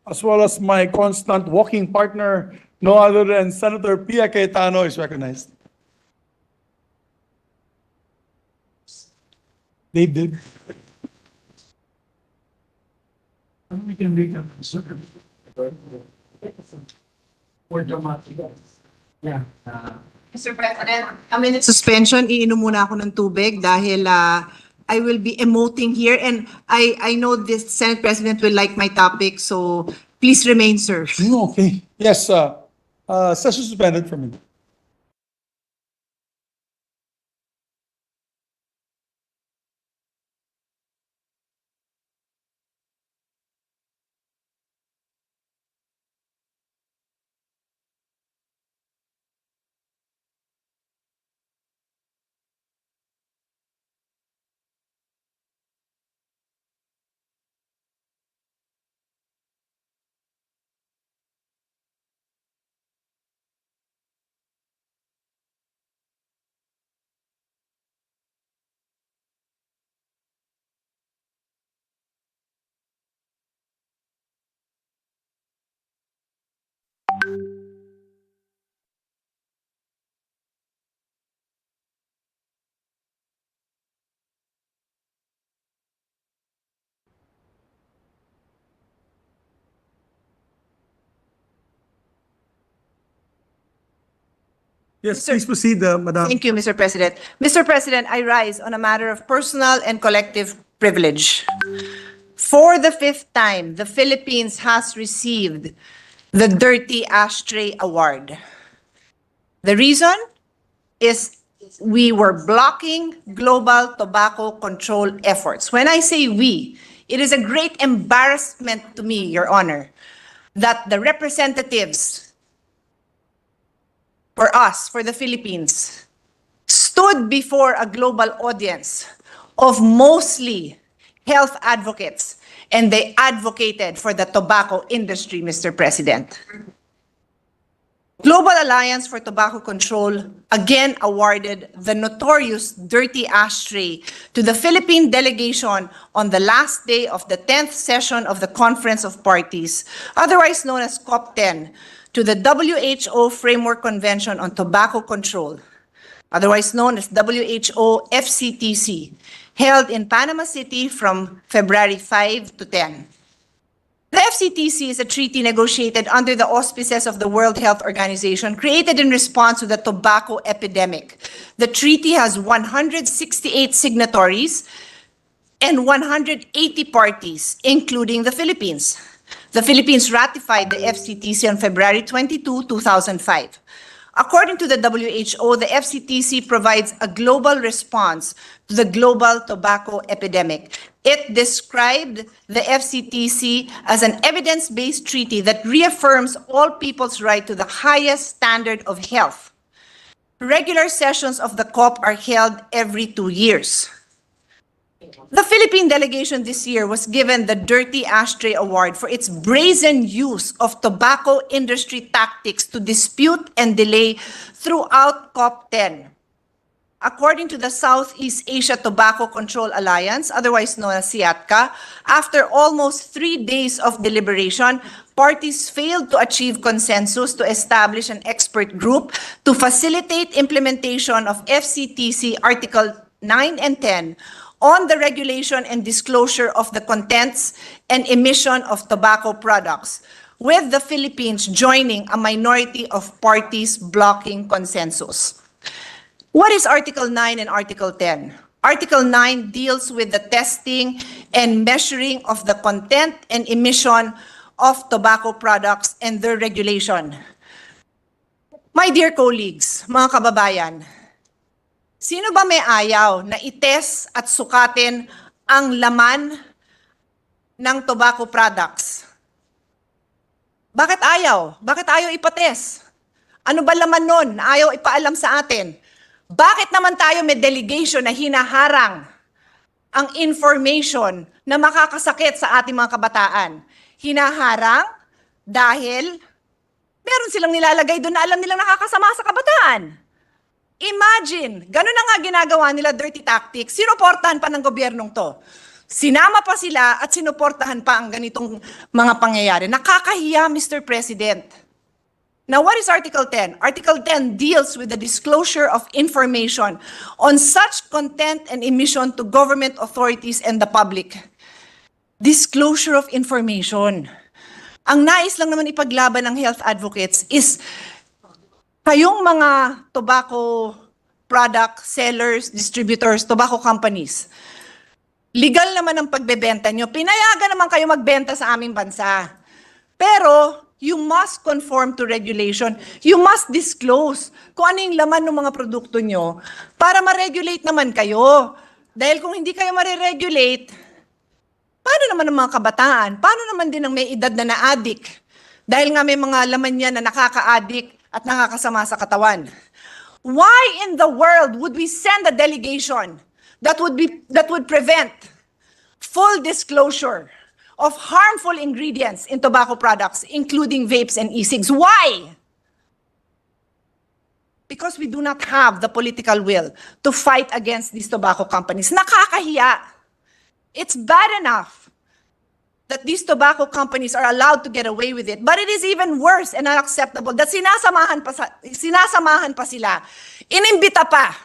as well as my constant walking partner, no other than Senator Pia Cayetano, is recognized. Dave. We can make a or dramatic. Yeah. Mr. President, a minute suspension. Iinom muna ako ng tubig dahil I will be emoting here and I know this Senate President will like my topic, so please remain, sir. Okay. Yes, session suspended for me. Yes, Sir. please proceed, Madam. Thank you, Mr. President. Mr. President, I rise on a matter of personal and collective privilege. For the fifth time, the Philippines has received the Dirty Ashtray Award. The reason is we were blocking global tobacco control efforts. When I say we, it is a great embarrassment to me, Your Honor, that the representatives for us, for the Philippines, stood before a global audience of mostly health advocates, and they advocated for the tobacco industry, Mr. President. Global Alliance for Tobacco Control again awarded the notorious Dirty Ashtray to the Philippine delegation on the last day of the 10th session of the Conference of Parties, otherwise known as COP10, to the WHO Framework Convention on Tobacco Control, otherwise known as WHO FCTC, held in Panama City from February 5 to 10. The FCTC is a treaty negotiated under the auspices of the World Health Organization, created in response to the tobacco epidemic. The treaty has 168 signatories and 180 parties, including the Philippines. The Philippines ratified the FCTC on February 22, 2005. According to the WHO, the FCTC provides a global response to the global tobacco epidemic. It described the FCTC as an evidence-based treaty that reaffirms all people's right to the highest standard of health. Regular sessions of the COP are held every 2 years. The Philippine delegation this year was given the Dirty Ashtray Award for its brazen use of tobacco industry tactics to dispute and delay throughout COP10. According to the Southeast Asia Tobacco Control Alliance, otherwise known as SIATCA, after almost 3 days of deliberation, parties failed to achieve consensus to establish an expert group to facilitate implementation of FCTC Article 9 and 10 on the regulation and disclosure of the contents and emission of tobacco products, with the Philippines joining a minority of parties blocking consensus. What is Article 9 and Article 10? Article 9 deals with the testing and measuring of the content and emission of tobacco products and their regulation. My dear colleagues, mga kababayan, sino ba may ayaw na itest at sukatin ang laman ng tobacco products? Bakit ayaw? Bakit ayaw ipatest? Ano ba laman nun na ayaw ipaalam sa atin? Bakit naman tayo may delegation na hinaharang ang information na makakasakit sa ating mga kabataan? Hinaharang dahil meron silang nilalagay doon na alam nilang nakakasama sa kabataan. Imagine, ganun na nga ginagawa nila, dirty tactics. Sinuportahan pa ng gobyernong to. Sinama pa sila at sinuportahan pa ang ganitong mga pangyayari. Nakakahiya, Mr. President. Now, what is Article 10? Article 10 deals with the disclosure of information on such content and emission to government authorities and the public. Disclosure of information. Ang nais lang naman ipaglaban ng health advocates is kayong mga tobacco product sellers, distributors, tobacco companies. Legal naman ang pagbebenta nyo. Pinayagan naman kayo magbenta sa aming bansa. Pero, you must conform to regulation. You must disclose kung ano yung laman ng mga produkto nyo para ma-regulate naman kayo. Dahil kung hindi kayo ma-regulate, paano naman ang mga kabataan? Paano naman din ang may edad na na-addict? Dahil nga may mga laman yan na nakaka-addict at nakakasama sa katawan. Why in the world would we send a delegation that would prevent full disclosure of harmful ingredients in tobacco products, including vapes and e-cigs? Why? Because we do not have the political will to fight against these tobacco companies. Nakakahiya. It's bad enough that these tobacco companies are allowed to get away with it. But it is even worse and unacceptable that sinasamahan pa sila, inimbita pa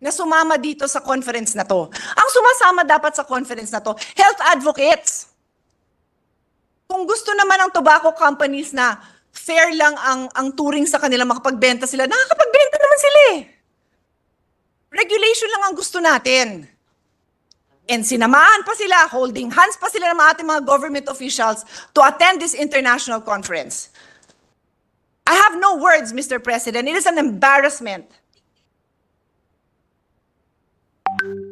na sumama dito sa conference na to. Ang sumasama dapat sa conference na to, health advocates. Kung gusto naman ng tobacco companies na fair lang ang turing sa kanila, makapagbenta sila, nakakapagbenta naman sila eh. Regulation lang ang gusto natin. And sinamahan pa sila, holding hands pa sila ng ating mga government officials to attend this international conference. I have no words, Mr. President. It is an embarrassment.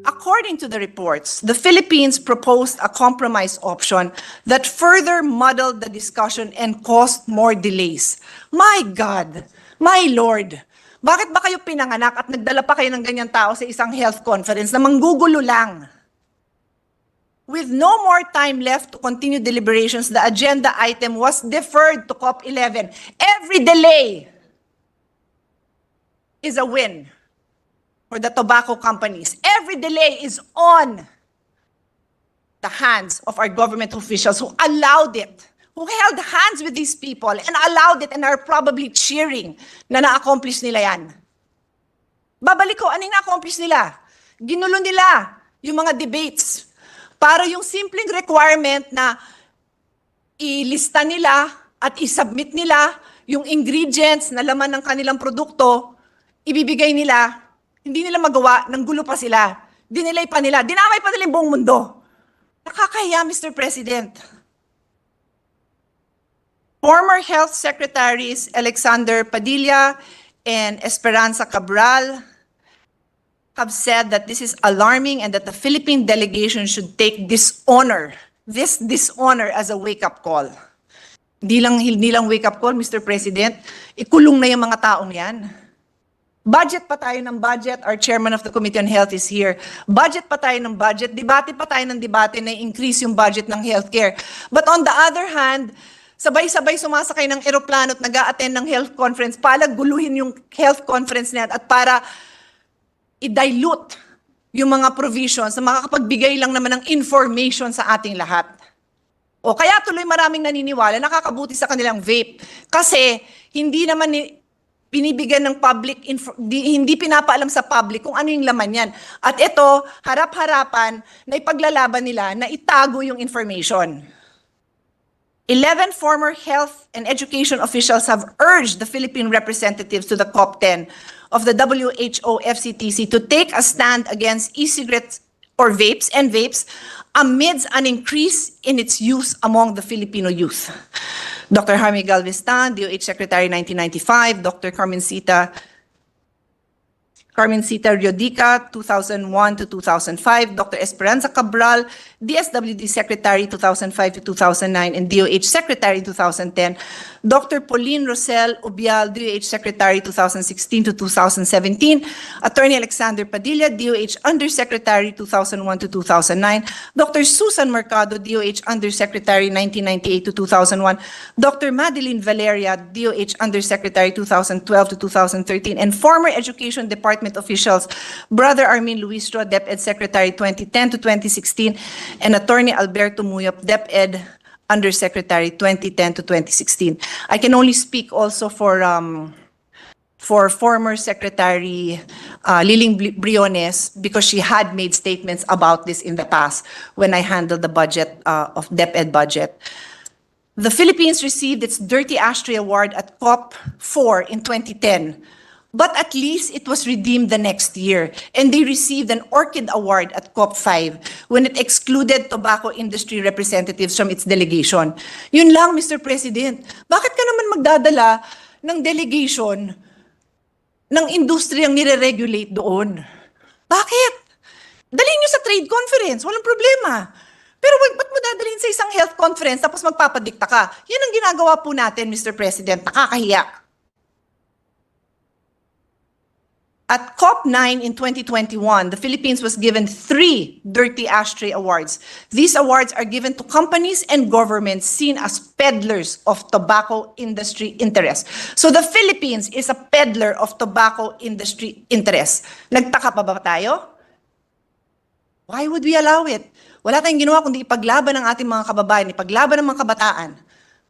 According to the reports, the Philippines proposed a compromise option that further muddled the discussion and caused more delays. My God, my Lord, bakit ba kayo pinanganak at nagdala pa kayo ng ganyan tao sa isang health conference na manggugulo lang? With no more time left to continue deliberations, the agenda item was deferred to COP11. Every delay is a win for the tobacco companies. Every delay is on the hands of our government officials who allowed it, who held hands with these people and allowed it and are probably cheering na na-accomplish nila yan. Babalik ko, ano yung na-accomplish nila? Ginulo nila yung mga debates para yung simpleng requirement na ilista nila at isubmit nila yung ingredients na laman ng kanilang produkto, ibibigay nila, hindi nila magawa, nanggulo pa sila. Dinelay pa nila, dinamay pa nila yung buong mundo. Nakakahiya, Mr. President. Former Health Secretaries Alexander Padilla and Esperanza Cabral have said that this is alarming and that the Philippine delegation should take this dishonor as a wake-up call. Hindi lang wake-up call, Mr. President, ikulong na yung mga taong yan. Budget pa tayo ng budget, our chairman of the Committee on Health is here. Budget pa tayo ng budget, debate pa tayo ng debate na increase yung budget ng healthcare. But on the other hand, sabay-sabay sumasakay ng eroplano at nag-a-attend ng health conference para guluhin yung health conference na yan at para i-dilute yung mga provisions na makakapagbigay lang naman ng information sa ating lahat. O kaya tuloy maraming naniniwala, nakakabuti sa kanilang vape. Kasi hindi naman binibigyan ng public, hindi pinapaalam sa public kung ano yung laman yan. At ito, harap-harapan na ipaglalaban nila na itago yung information. 11 former health and education officials have urged the Philippine representatives to the COP10 of the WHO FCTC to take a stand against e-cigarettes or vapes amidst an increase in its use among the Filipino youth. Dr. Jaime Galvestan, DOH Secretary 1995, Dr. Carmencita Riodica, 2001 to 2005, Dr. Esperanza Cabral, DSWD Secretary 2005 to 2009, and DOH Secretary 2010, Dr. Pauline Rosel Ubial, DOH Secretary 2016 to 2017, Attorney Alexander Padilla, DOH Undersecretary 2001 to 2009, Dr. Susan Mercado, DOH Undersecretary 1998 to 2001, Dr. Madeline Valeria, DOH Undersecretary 2012 to 2013, and former Education Department department officials, Brother Armin Luistro, DepEd Secretary 2010 to 2016, and Attorney Alberto Muyop, DepEd Undersecretary 2010 to 2016. I can only speak also for former Secretary Liling Briones because she had made statements about this in the past when I handled the budget of DepEd budget. The Philippines received its Dirty Ashtray Award at COP4 in 2010, but at least it was redeemed the next year, and they received an Orchid Award at COP5 when it excluded tobacco industry representatives from its delegation. Yun lang, Mr. President. Bakit ka naman magdadala ng delegation ng industriyang nire-regulate doon? Bakit? Dalhin nyo sa trade conference, walang problema. Pero ba't mo dadalhin sa isang health conference tapos magpapadikta ka? Yan ang ginagawa po natin, Mr. President. Nakakahiya. At COP9 in 2021, the Philippines was given 3 Dirty Ashtray Awards. These awards are given to companies and governments seen as peddlers of tobacco industry interests. So the Philippines is a peddler of tobacco industry interests. Nagtaka pa ba tayo? Why would we allow it? Wala tayong ginawa kundi ipaglaban ng ating mga kababayan, ipaglaban ng mga kabataan.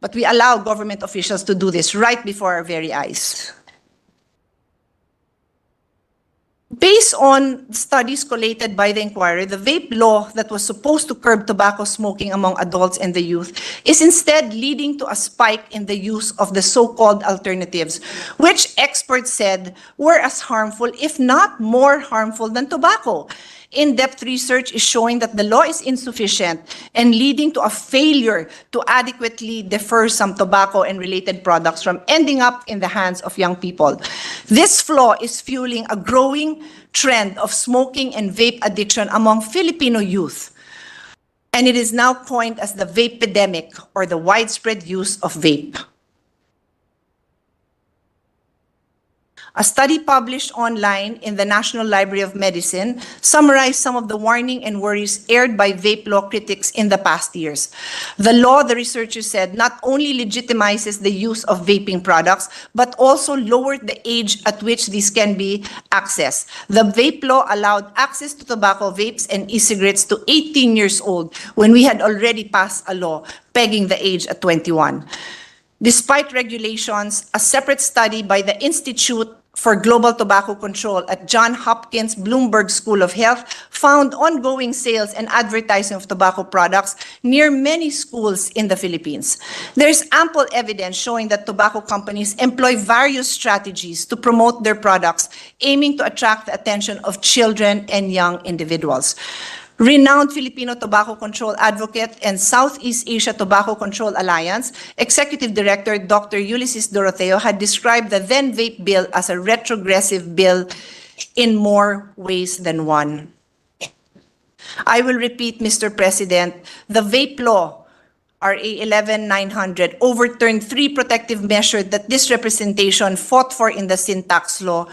But we allow government officials to do this right before our very eyes. Based on studies collated by the Inquirer, the vape law that was supposed to curb tobacco smoking among adults and the youth is instead leading to a spike in the use of the so-called alternatives, which experts said were as harmful, if not more harmful than tobacco. In-depth research is showing that the law is insufficient and leading to a failure to adequately defer some tobacco and related products from ending up in the hands of young people. This flaw is fueling a growing trend of smoking and vape addiction among Filipino youth. And it is now coined as the vape-epidemic, or the widespread use of vape. A study published online in the National Library of Medicine summarized some of the warning and worries aired by vape law critics in the past years. The law, the researchers said, not only legitimizes the use of vaping products, but also lowered the age at which these can be accessed. The vape law allowed access to tobacco vapes and e-cigarettes to 18 years old when we had already passed a law pegging the age at 21. Despite regulations, a separate study by the Institute for Global Tobacco Control at Johns Hopkins Bloomberg School of Health found ongoing sales and advertising of tobacco products near many schools in the Philippines. There is ample evidence showing that tobacco companies employ various strategies to promote their products, aiming to attract the attention of children and young individuals. Renowned Filipino tobacco control advocate and Southeast Asia Tobacco Control Alliance Executive Director Dr. Ulysses Doroteo had described the then vape bill as a retrogressive bill in more ways than one. I will repeat, Mr. President, the vape law, RA 11900, overturned 3 protective measures that this representation fought for in the Sin Tax Law,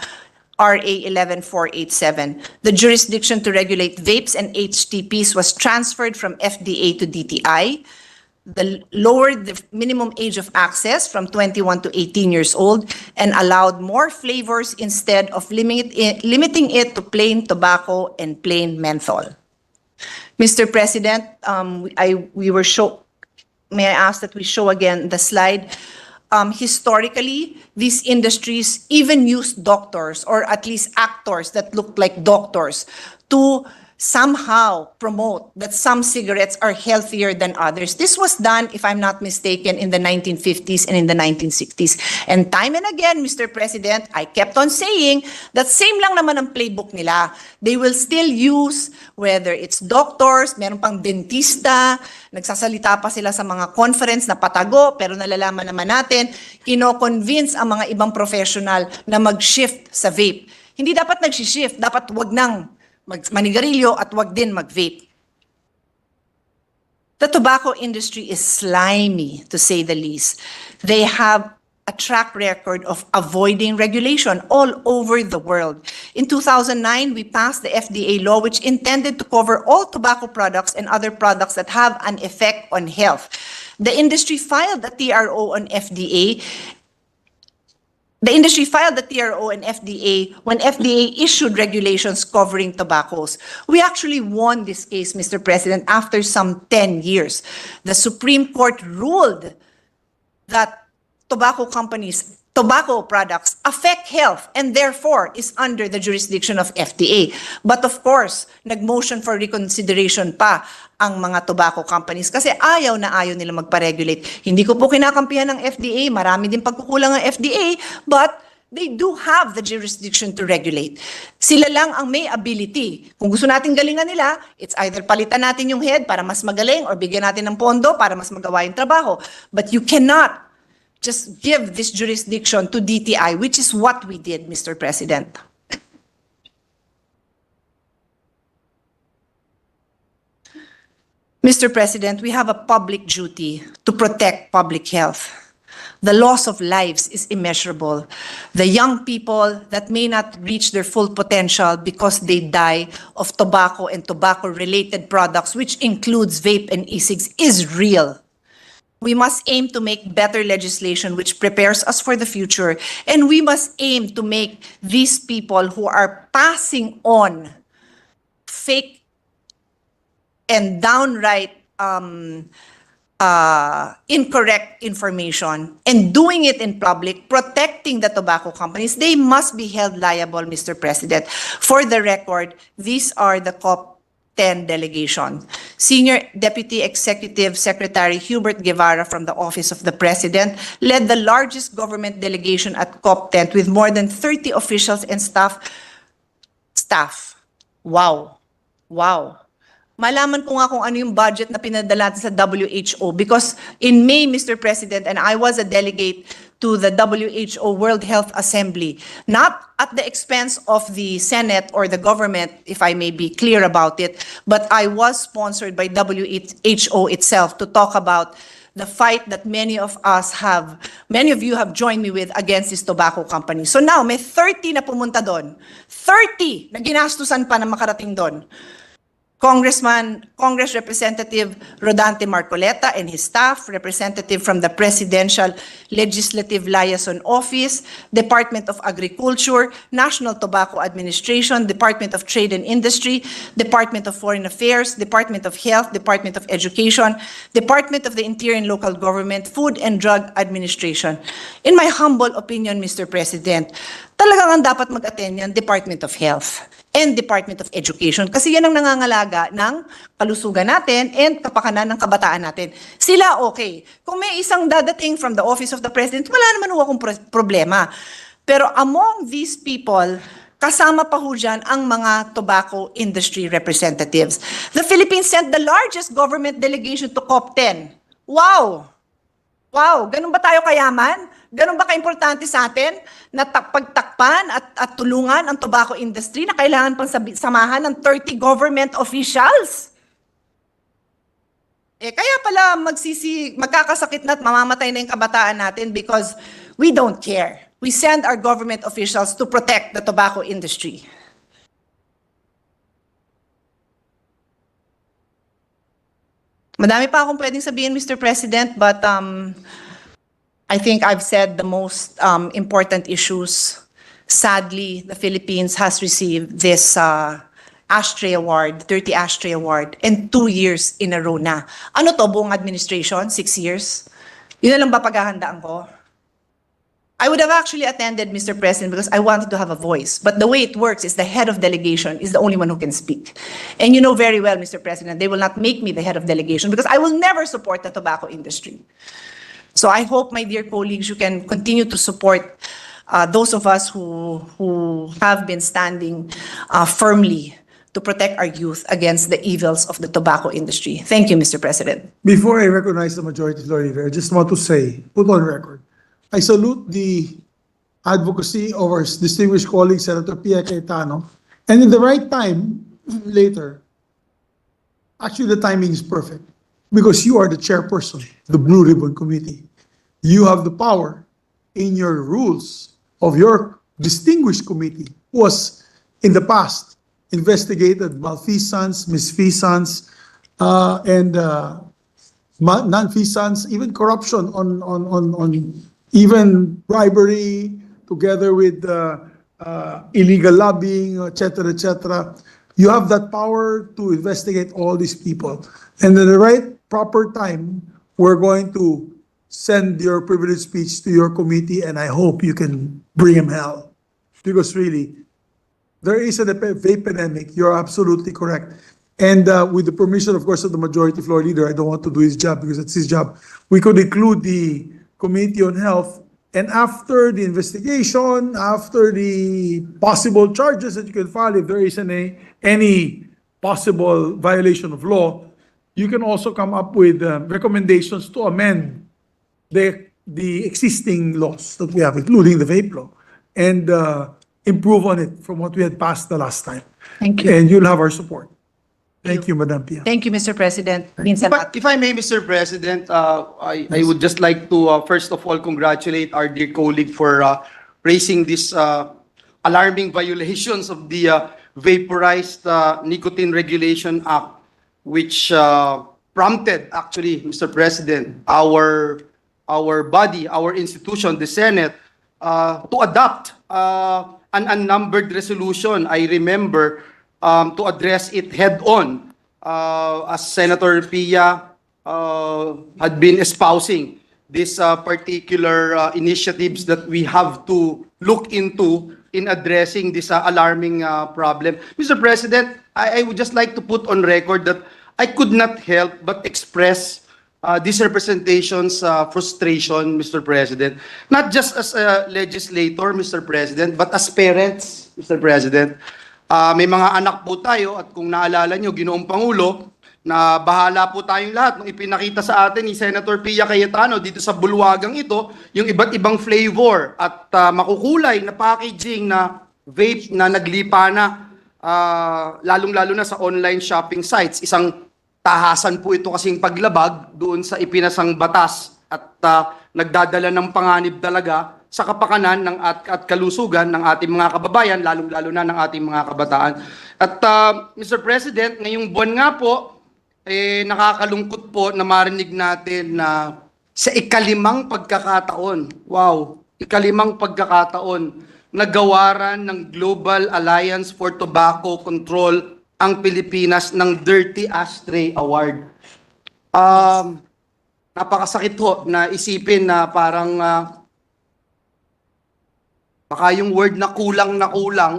RA 11487. The jurisdiction to regulate vapes and HTPs was transferred from FDA to DTI. Lowered the minimum age of access from 21 to 18 years old and allowed more flavors instead of limiting it to plain tobacco and plain menthol. Mr. President, may I ask that we show again the slide? Historically, these industries even used doctors, or at least actors that looked like doctors, to somehow promote that some cigarettes are healthier than others. This was done, if I'm not mistaken, in the 1950s and in the 1960s. And time and again, Mr. President, I kept on saying that same lang naman ang playbook nila. They will still use, whether it's doctors, meron pang dentista, nagsasalita pa sila sa mga conference na patago, pero nalalaman naman natin, kino-convince ang mga ibang professional na mag-shift sa vape. Hindi dapat nag-shift, dapat wag nang manigarilyo at wag din mag-vape. The tobacco industry is slimy, to say the least. They have a track record of avoiding regulation all over the world. In 2009, we passed the FDA law, which intended to cover all tobacco products and other products that have an effect on health. The industry filed a TRO on FDA, The industry filed the TRO and FDA when FDA issued regulations covering tobaccos. We actually won this case, Mr. President, after some 10 years. The Supreme Court ruled that tobacco companies, tobacco products affect health and therefore is under the jurisdiction of FDA. But of course, nag-motion for reconsideration pa ang mga tobacco companies kasi ayaw na ayaw nila magpa-regulate. Hindi ko po kinakampihan ng FDA, marami din pagkukulang ng FDA, but they do have the jurisdiction to regulate. Sila lang ang may ability. Kung gusto nating galingan nila, it's either palitan natin yung head para mas magaling or bigyan natin ng pondo para mas magawa yung trabaho. But you cannot just give this jurisdiction to DTI, which is what we did, Mr. President. Mr. President, we have a public duty to protect public health. The loss of lives is immeasurable. The young people that may not reach their full potential because they die of tobacco and tobacco-related products, which includes vape and e-cigs, is real. We must aim to make better legislation which prepares us for the future, and we must aim to make these people who are passing on fake and downright incorrect information and doing it in public, protecting the tobacco companies, they must be held liable, Mr. President. For the record, these are the COP10 delegation. Senior Deputy Executive Secretary Hubert Guevara from the Office of the President led the largest government delegation at COP10 with more than 30 officials and staff. Wow. Wow. Malaman ko nga kung ano yung budget na pinadala natin sa WHO because in May, Mr. President, and I was a delegate to the WHO World Health Assembly, not at the expense of the Senate or the government, if I may be clear about it, but I was sponsored by WHO itself to talk about the fight that many of you have joined me with against this tobacco company. So now, may 30 na pumunta doon. 30 na ginastusan pa na makarating doon. Congress Representative Rodante Marcoleta and his staff, representative from the Presidential Legislative Liaison Office, Department of Agriculture, National Tobacco Administration, Department of Trade and Industry, Department of Foreign Affairs, Department of Health, Department of Education, Department of the Interior and Local Government, Food and Drug Administration. In my humble opinion, Mr. President, talagang ang dapat mag-attend yan, Department of Health and Department of Education. Kasi yan ang nangangalaga ng kalusugan natin and kapakanan ng kabataan natin. Sila okay. Kung may isang dadating from the Office of the President, wala naman ho akong problema. Pero among these people, kasama pa ho dyan ang mga tobacco industry representatives. The Philippines sent the largest government delegation to COP10. Wow! Wow! Ganun ba tayo kayaman? Ganun ba kaimportante sa atin na pagtakpan at tulungan ang tobacco industry na kailangan pang samahan ng 30 government officials? Kaya pala magkakasakit na at mamamatay na yung kabataan natin because we don't care. We send our government officials to protect the tobacco industry. Madami pa akong pwedeng sabihin, Mr. President, but I think I've said the most important issues. Sadly, the Philippines has received this Ashtray Award, Dirty Ashtray Award, and 2 years in a row na. Ano to, buong administration? 6 years? Yun na lang ba paghahandaan ko? I would have actually attended, Mr. President, because I wanted to have a voice. But the way it works is the head of delegation is the only one who can speak. And you know very well, Mr. President, they will not make me the head of delegation because I will never support the tobacco industry. So I hope, my dear colleagues, you can continue to support those of us who have been standing firmly to protect our youth against the evils of the tobacco industry. Thank you, Mr. President. Before I recognize the majority leader, I just want to say, put on record, I salute the advocacy of our distinguished colleague, Senator Pia Cayetano, and in the right time, later, actually the timing is perfect because you are the chairperson of the Blue Ribbon Committee. You have the power in your rules of your distinguished committee who was in the past investigated malfeasance, misfeasance, and nonfeasance, even corruption on even bribery, together with illegal lobbying, etc., etc. You have that power to investigate all these people. And at the right proper time, we're going to send your privileged speech to your committee, and I hope you can bring him hell. Because really, there is a vape pandemic. You're absolutely correct. And with the permission, of course, of the majority floor leader, I don't want to do his job because it's his job. We could include the Committee on Health, and after the investigation, after the possible charges that you can file, if there is any possible violation of law, you can also come up with recommendations to amend the existing laws that we have, including the vape law, and improve on it from what we had passed the last time. Thank you. And you'll have our support. Thank you, Madam Pia. Thank you, Mr. President. Minsan If I may, Mr. President, I would just like to, first of all, congratulate our dear colleague for raising this alarming violations of the Vaporized Nicotine Regulation Act, which prompted, actually, Mr. President, our body, our institution, the Senate, to adopt an unnumbered resolution, I remember, to address it head-on, as Senator Pia had been espousing these particular initiatives that we have to look into in addressing this alarming problem. Mr. President, I would just like to put on record that I could not help but express this representation's frustration, Mr. President, not just as a legislator, Mr. President, but as parents, Mr. President. May mga anak po tayo at kung naalala nyo, Ginoong Pangulo, na bahala po tayong lahat nung ipinakita sa atin ni Senator Pia Cayetano dito sa bulwagang ito, yung iba't ibang flavor at makukulay na packaging na vape na naglipa na, lalong-lalo na sa online shopping sites. Isang tahasan po ito kasing paglabag doon sa ipinasang batas at nagdadala ng panganib talaga sa kapakanan ng at kalusugan ng ating mga kababayan, lalong-lalo na ng ating mga kabataan. At Mr. President, ngayong buwan nga po, nakakalungkot po na marinig natin na sa ikalimang pagkakataon, ikalimang pagkakataon, nagawaran ng Global Alliance for Tobacco Control ang Pilipinas ng Dirty Ashtray Award. Napakasakit ho na isipin na parang baka yung word na kulang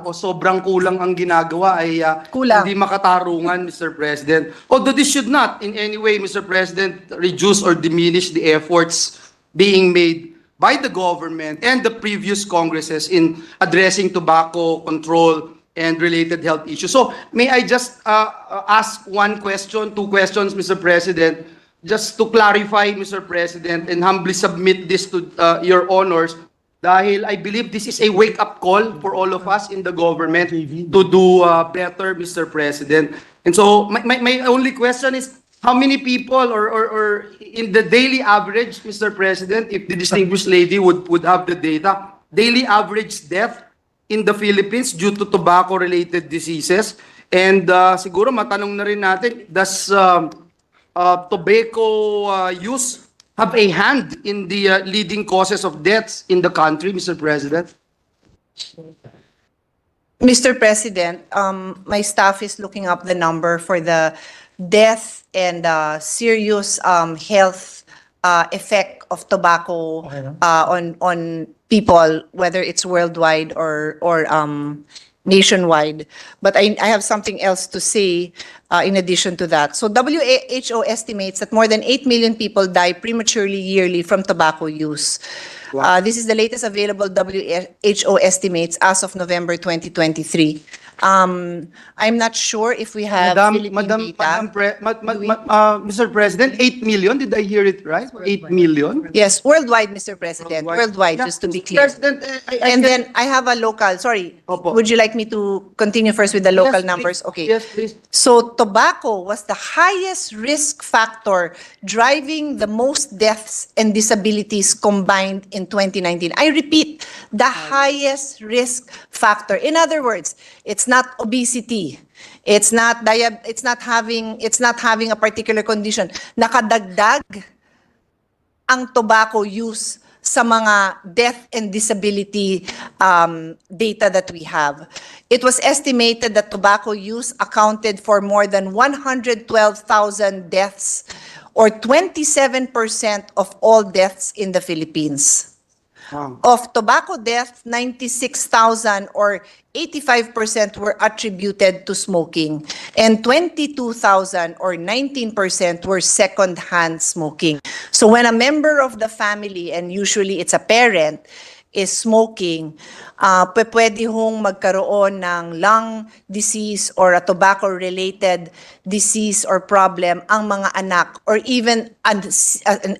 o sobrang kulang ang ginagawa ay hindi makatarungan, Mr. President. Although this should not in any way, Mr. President, reduce or diminish the efforts being made by the government and the previous Congresses in addressing tobacco control and related health issues. So may I just ask one question, two questions, Mr. President, just to clarify, Mr. President, and humbly submit this to your honors. Dahil I believe this is a wake-up call for all of us in the government to do better, Mr. President. And so my only question is, how many people or in the daily average, Mr. President, if the distinguished lady would have the data, daily average death in the Philippines due to tobacco-related diseases? And siguro matanong na rin natin, does tobacco use have a hand in the leading causes of deaths in the country, Mr. President? Mr. President, my staff is looking up the number for the death and serious health effect of tobacco on people, whether it's worldwide or nationwide. But I have something else to say in addition to that. So WHO estimates that more than 8 million people die prematurely yearly from tobacco use. This is the latest available WHO estimates as of November 2023. I'm not sure if we have Philippine data. Mr. President, 8 million, did I hear it right? 8 million? Yes, worldwide, Mr. President, worldwide, just to be clear. President, And then I have a local, sorry, Opo. would you like me to continue first with the local Yes, please. numbers? Okay. Yes, please. So tobacco was the highest risk factor driving the most deaths and disabilities combined in 2019. I repeat, the highest risk factor. In other words, it's not obesity. It's not having a particular condition. Nakadagdag ang tobacco use sa mga death and disability data that we have. It was estimated that tobacco use accounted for more than 112,000 deaths, or 27% of all deaths in the Philippines. Wow. Of tobacco deaths, 96,000 or 85% were attributed to smoking, and 22,000 or 19% were second-hand smoking. So when a member of the family, and usually it's a parent, is smoking, pwede hong magkaroon ng lung disease or a tobacco-related disease or problem ang mga anak, or even an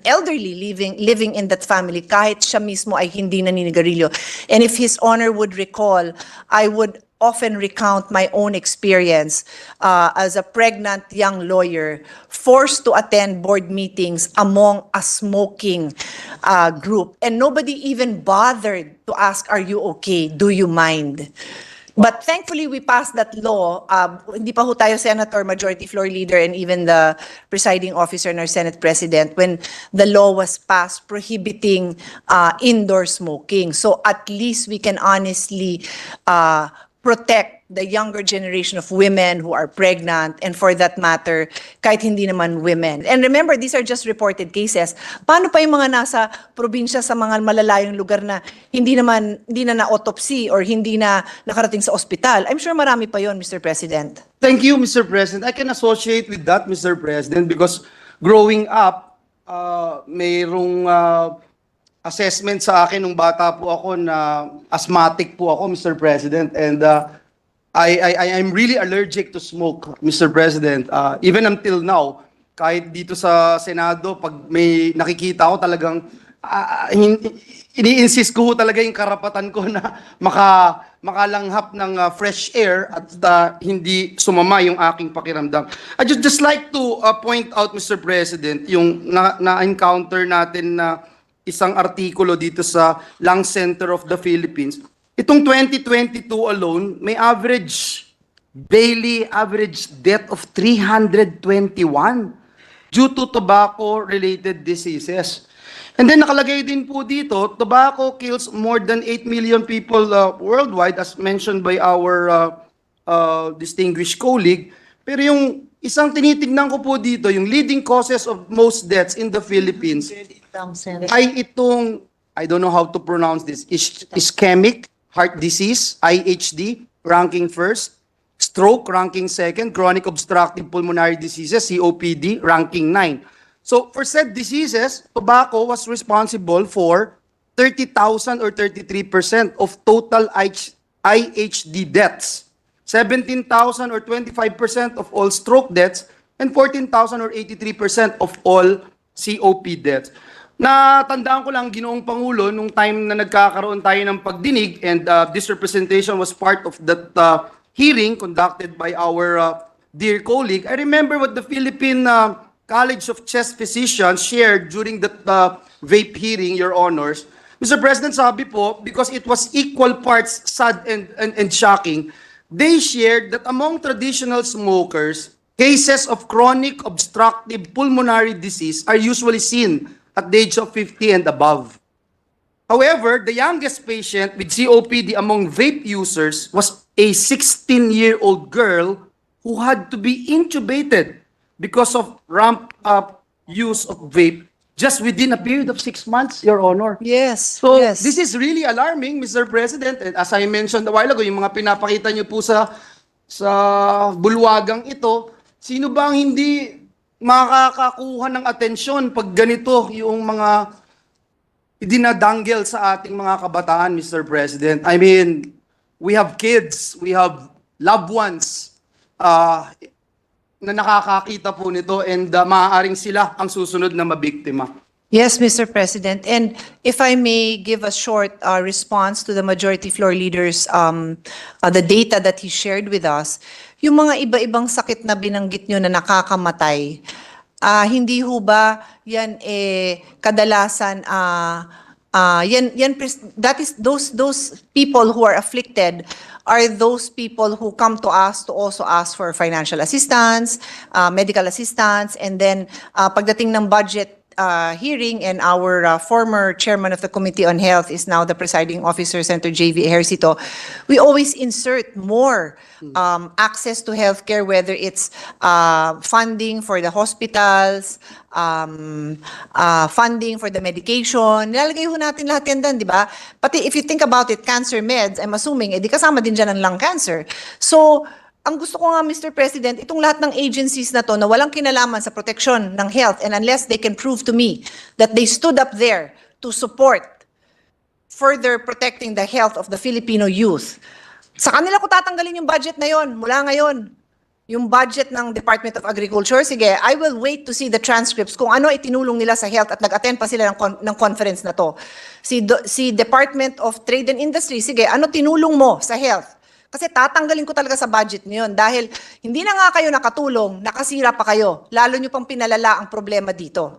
elderly living in that family kahit siya mismo ay hindi naninigarilyo. And if His Honor would recall, I would often recount my own experience as a pregnant young lawyer forced to attend board meetings among a smoking group, and nobody even bothered to ask, "Are you okay? Do you mind?" But thankfully, we passed that law. Hindi pa ho tayo Senator, Majority Floor Leader, and even the presiding officer and our Senate President when the law was passed prohibiting indoor smoking. So at least we can honestly protect the younger generation of women who are pregnant, and for that matter, kahit hindi naman women. And remember, these are just reported cases. Paano pa yung mga nasa probinsya sa mga malalayong lugar na hindi na na-autopsy or hindi na nakarating sa ospital? I'm sure marami pa yon, Mr. President. Thank you, Mr. President. I can associate with that, Mr. President, because growing up, mayroong assessment sa akin nung bata po ako na asthmatic po ako, Mr. President, and I'm really allergic to smoke, Mr. President. Even until now, kahit dito sa Senado, pag may nakikita ko talagang ini-insist ko talaga yung karapatan ko na makalanghap ng fresh air at hindi sumama yung aking pakiramdam. I just like to point out, Mr. President, yung na-encounter natin na isang artikulo dito sa Lung Center of the Philippines. Itong 2022 alone, may daily average death of 321 due to tobacco-related diseases. And then nakalagay din po dito, tobacco kills more than 8 million people worldwide, as mentioned by our distinguished colleague. Pero yung isang tinitignan ko po dito, yung leading causes of most deaths in the Philippines ay itong, I don't know how to pronounce this, ischemic heart disease, IHD, ranking first, stroke, ranking second, chronic obstructive pulmonary diseases, COPD, ranking 9. So for said diseases, tobacco was responsible for 30,000 or 33% of total IHD deaths, 17,000 or 25% of all stroke deaths, and 14,000 or 83% of all COP deaths. Natandaan ko lang, Ginoong Pangulo, nung time na nagkakaroon tayo ng pagdinig, and this representation was part of that hearing conducted by our dear colleague. I remember what the Philippine College of Chest Physicians shared during that vape hearing, Your Honors. Mr. President, sabi po, because it was equal parts sad and shocking, they shared that among traditional smokers, cases of chronic obstructive pulmonary disease are usually seen at the age of 50 and above. However, the youngest patient with COPD among vape users was a 16-year-old girl who had to be intubated because of ramp-up use of vape just within a period of 6 months, Your Honor. Yes. So, yes. this is really alarming, Mr. President. And as I mentioned a while ago, yung mga pinapakita niyo po sa bulwagang ito, sino bang hindi makakakuha ng atensyon pag ganito yung mga idinadanggel sa ating mga kabataan, Mr. President? I mean, we have kids, we have loved ones na nakakakita po nito, and maaaring sila ang susunod na mabiktima. Yes, Mr. President. And if I may give a short response to the Majority Floor Leader's the data that he shared with us, yung mga iba-ibang sakit na binanggit nyo na nakakamatay, hindi ho ba yan kadalasan that is those people who are afflicted are those people who come to us to also ask for financial assistance, medical assistance, and then pagdating ng budget hearing, and our former chairman of the Committee on Health is now the presiding officer, Senator J.V. Ejercito, we always insert more access to healthcare, whether it's funding for the hospitals, funding for the medication. Nilalagay ho natin lahat yan doon, di ba? Pati if you think about it, cancer meds, I'm assuming, di kasama din dyan ang lung cancer. So, ang gusto ko nga, Mr. President, itong lahat ng agencies na to na walang kinalaman sa proteksyon ng health, and unless they can prove to me that they stood up there to support further protecting the health of the Filipino youth, sa kanila ko tatanggalin yung budget na yon mula ngayon. Yung budget ng Department of Agriculture, sige, I will wait to see the transcripts kung ano itinulong nila sa health at nag-attend pa sila ng conference na to. Si Department of Trade and Industry, sige, ano tinulong mo sa health? Kasi tatanggalin ko talaga sa budget niyo yun dahil hindi na nga kayo nakatulong, nakasira pa kayo. Lalo nyo pang pinalala ang problema dito.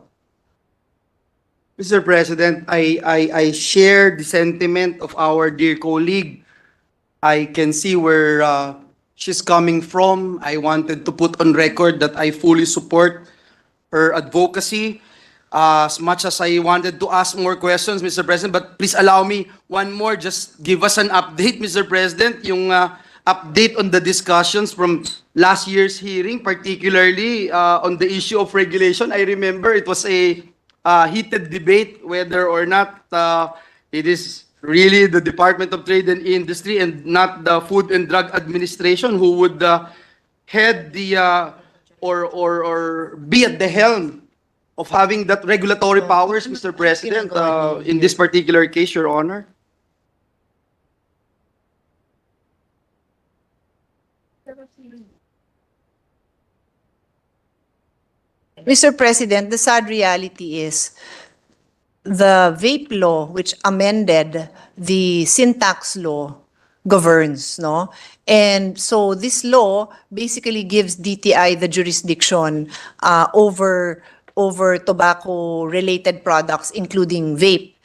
Mr. President, I share the sentiment of our dear colleague. I can see where she's coming from. I wanted to put on record that I fully support her advocacy. As much as I wanted to ask more questions, Mr. President, but please allow me one more. Just give us an update, Mr. President, yung update on the discussions from last year's hearing, particularly on the issue of regulation. I remember it was a heated debate whether or not it is really the Department of Trade and Industry and not the Food and Drug Administration who would head the or be at the helm of having that regulatory powers, Mr. President, in this particular case, Your Honor? Mr. President, the sad reality is the vape law, which amended the syntax law, governs, no? And so this law basically gives DTI the jurisdiction over tobacco-related products, including vape.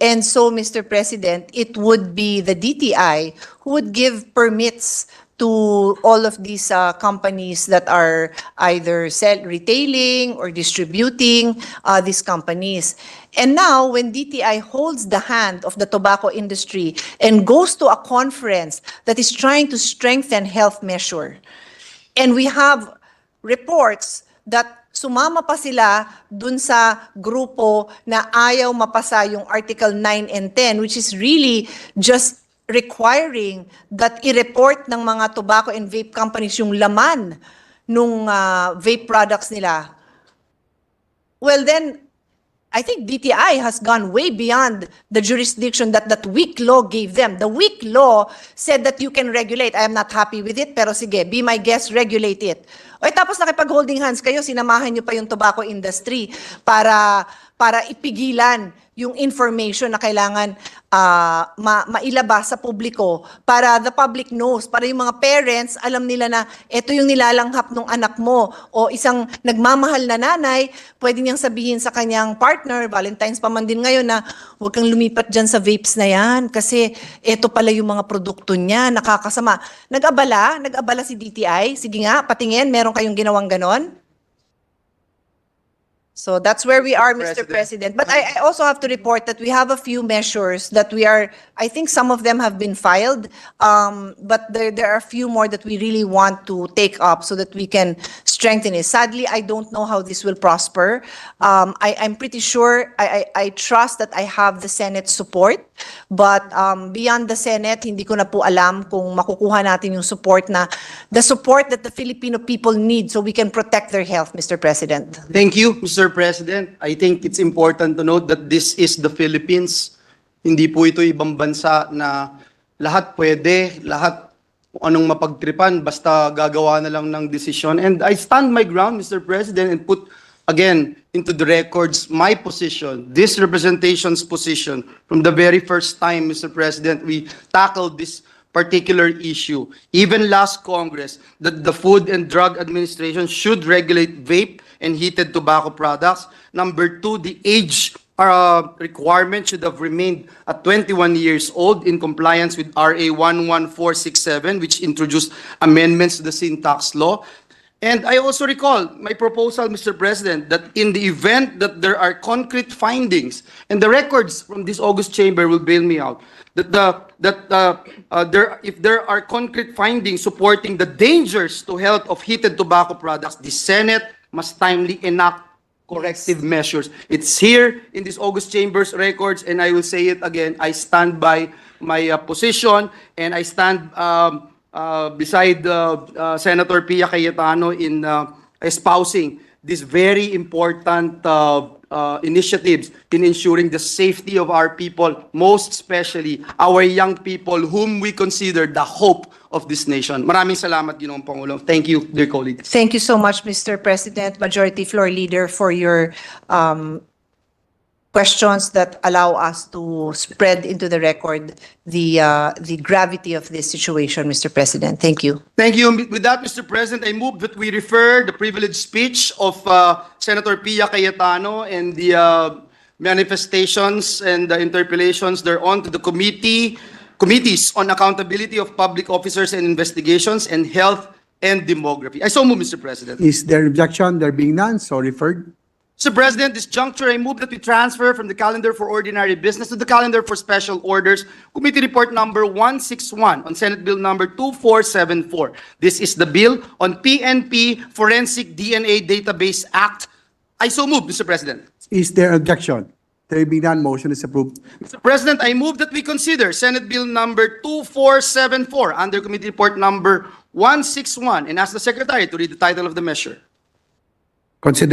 And so, Mr. President, it would be the DTI who would give permits to all of these companies that are either retailing or distributing these companies. And now, when DTI holds the hand of the tobacco industry and goes to a conference that is trying to strengthen health measure, and we have reports that sumama pa sila dun sa grupo na ayaw mapasa yung Article 9 and 10, which is really just requiring that i-report ng mga tobacco and vape companies yung laman nung vape products nila. Well then, I think DTI has gone way beyond the jurisdiction that that weak law gave them. The weak law said that you can regulate. I am not happy with it, pero sige, be my guest, regulate it. O tapos nakipag-holding hands kayo, sinamahan nyo pa yung tobacco industry para ipigilan yung information na kailangan mailabas sa publiko para the public knows, para yung mga parents alam nila na ito yung nilalanghap ng anak mo o isang nagmamahal na nanay, pwede niyang sabihin sa kanyang partner, Valentine's pa man din ngayon, na huwag kang lumipat dyan sa vapes na yan kasi ito pala yung mga produkto niya, nakakasama. Nag-abala si DTI. Sige nga, patingin, meron kayong ginawang ganon? So that's where we are, Mr. President. But I also have to report that we have a few measures that we are, I think some of them have been filed, but there are a few more that we really want to take up so that we can strengthen it. Sadly, I don't know how this will prosper. I'm pretty sure, I trust that I have the Senate's support, but beyond the Senate, hindi ko na po alam kung makukuha natin yung support the support that the Filipino people need so we can protect their health, Mr. President. Thank you, Mr. President. I think it's important to note that this is the Philippines. Hindi po ito ibang bansa na lahat pwede, lahat kung anong mapagtripan, basta gagawa na lang ng desisyon. And I stand my ground, Mr. President, and put again into the records my position, this representation's position from the very first time, Mr. President, we tackled this particular issue. Even last Congress, that the Food and Drug Administration should regulate vape and heated tobacco products. Number two, the age requirement should have remained at 21 years old in compliance with RA 11467, which introduced amendments to the syntax law. And I also recall my proposal, Mr. President, that in the event that there are concrete findings, and the records from this August chamber will bail me out, if there are concrete findings supporting the dangers to health of heated tobacco products, the Senate must timely enact corrective measures. It's here in this August Chambers records, and I will say it again. I stand by my position, and I stand beside Senator Pia Cayetano in espousing these very important initiatives in ensuring the safety of our people, most especially our young people whom we consider the hope of this nation. Maraming salamat, Ginoong Pangulo. Thank you, dear colleagues. Thank you so much, Mr. President, Majority Floor Leader, for your questions that allow us to spread into the record the gravity of this situation, Mr. President. Thank you. Thank you. With that, Mr. President, I move that we refer the privileged speech of Senator Pia Cayetano and the manifestations and the interpellations thereon to the committees on accountability of public officers and investigations and health and demography. I so move, Mr. President. Is there objection? There being none, so referred. Mr. President, this juncture, I move that we transfer from the calendar for ordinary business to the calendar for special orders, Committee Report number 161 on Senate Bill number 2474. This is the bill on PNP Forensic DNA Database Act. I so move, Mr. President. Is there objection? There being none, motion is approved. Mr. President, I move that we consider Senate Bill number 2474 under Committee Report number 161 and ask the Secretary to read the title of the measure. Consider